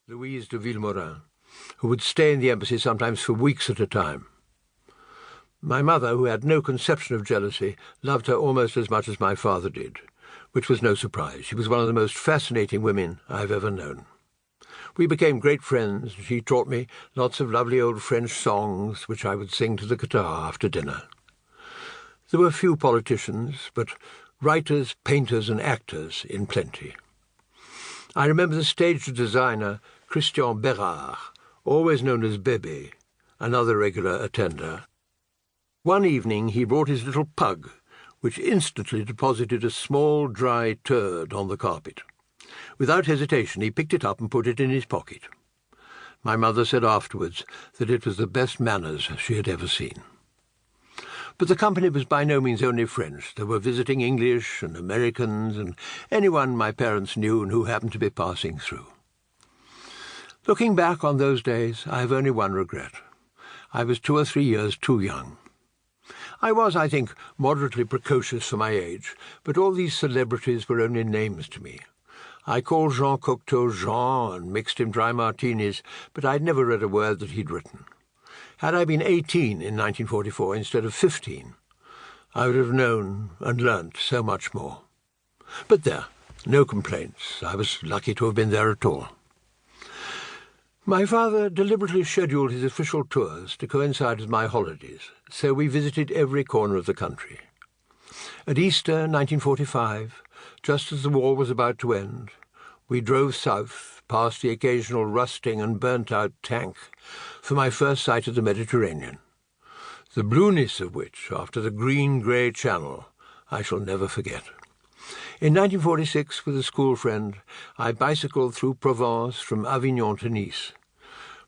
Louise de Villemorin, who would stay in the embassy sometimes for weeks at a time. My mother, who had no conception of jealousy, loved her almost as much as my father did, which was no surprise. She was one of the most fascinating women I have ever known. We became great friends. She taught me lots of lovely old French songs, which I would sing to the guitar after dinner. There were few politicians, but writers, painters, and actors in plenty. I remember the stage designer Christian Bérard, always known as Bébé, another regular attender. One evening he brought his little pug, which instantly deposited a small dry turd on the carpet. Without hesitation he picked it up and put it in his pocket. My mother said afterwards that it was the best manners she had ever seen. But the company was by no means only French. There were visiting English and Americans and anyone my parents knew and who happened to be passing through. Looking back on those days, I have only one regret. I was 2 or 3 years too young. I was, I think, moderately precocious for my age, but all these celebrities were only names to me. I called Jean Cocteau Jean and mixed him dry martinis, but I'd never read a word that he'd written. Had I been 18 in 1944 instead of 15, I would have known and learnt so much more. But there, no complaints. I was lucky to have been there at all. My father deliberately scheduled his official tours to coincide with my holidays, so we visited every corner of the country. At Easter 1945, just as the war was about to end, we drove south, past the occasional rusting and burnt-out tank, for my first sight of the Mediterranean, the blueness of which, after the green-grey channel, I shall never forget. In 1946, with a school friend, I bicycled through Provence from Avignon to Nice.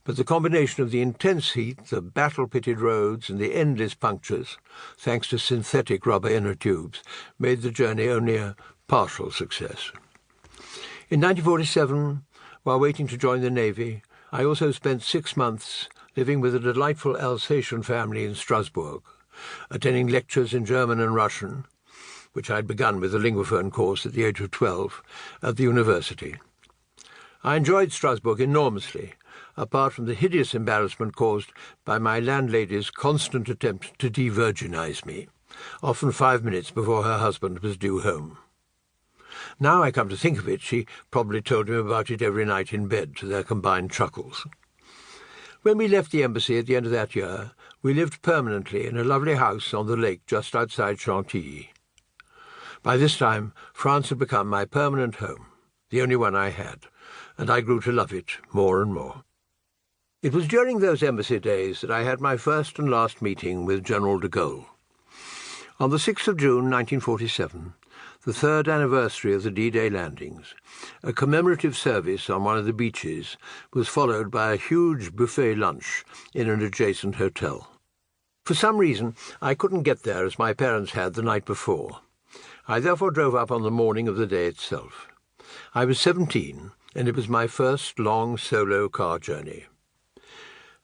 But the combination of the intense heat, the battle-pitted roads, and the endless punctures, thanks to synthetic rubber inner tubes, made the journey only a partial success. In 1947, while waiting to join the Navy, I also spent 6 months living with a delightful Alsatian family in Strasbourg, attending lectures in German and Russian, which I had begun with a linguaphone course at the age of 12 at the university. I enjoyed Strasbourg enormously, apart from the hideous embarrassment caused by my landlady's constant attempt to de-virginize me, often 5 minutes before her husband was due home. Now I come to think of it, she probably told him about it every night in bed, to their combined chuckles. When we left the embassy at the end of that year, we lived permanently in a lovely house on the lake just outside Chantilly. By this time, France had become my permanent home, the only one I had, and I grew to love it more and more. It was during those embassy days that I had my first and last meeting with General de Gaulle. On the 6th of June 1947, the 3rd anniversary of the D-Day landings, a commemorative service on one of the beaches was followed by a huge buffet lunch in an adjacent hotel. For some reason, I couldn't get there as my parents had the night before. I therefore drove up on the morning of the day itself. I was 17, and it was my first long solo car journey.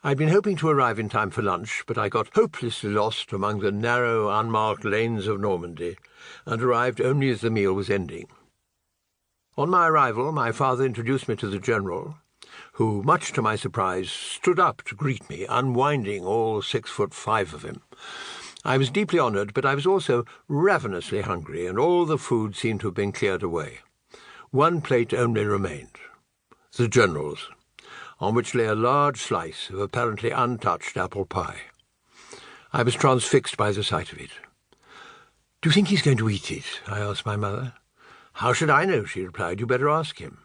I'd been hoping to arrive in time for lunch, but I got hopelessly lost among the narrow, unmarked lanes of Normandy, and arrived only as the meal was ending. On my arrival, my father introduced me to the General, who, much to my surprise, stood up to greet me, unwinding all 6'5" of him. I was deeply honoured, but I was also ravenously hungry, and all the food seemed to have been cleared away. One plate only remained, the General's, on which lay a large slice of apparently untouched apple pie. I was transfixed by the sight of it. "Do you think he's going to eat it?" I asked my mother. "How should I know?" she replied. "You better ask him."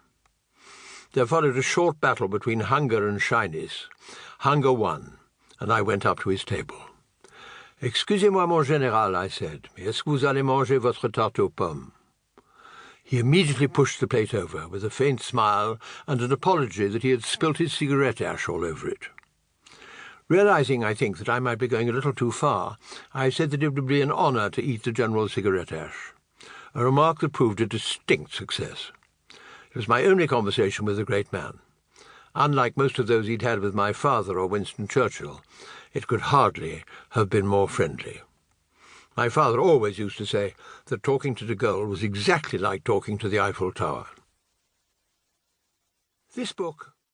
There followed a short battle between hunger and shyness. Hunger won, and I went up to his table. "Excusez-moi, mon général," I said, "mais est-ce que vous allez manger votre tarte aux pommes?" He immediately pushed the plate over, with a faint smile and an apology that he had spilt his cigarette ash all over it. Realizing, I think, that I might be going a little too far, I said that it would be an honour to eat the General's cigarette ash, a remark that proved a distinct success. It was my only conversation with the great man. Unlike most of those he'd had with my father or Winston Churchill, it could hardly have been more friendly. My father always used to say that talking to de Gaulle was exactly like talking to the Eiffel Tower. This book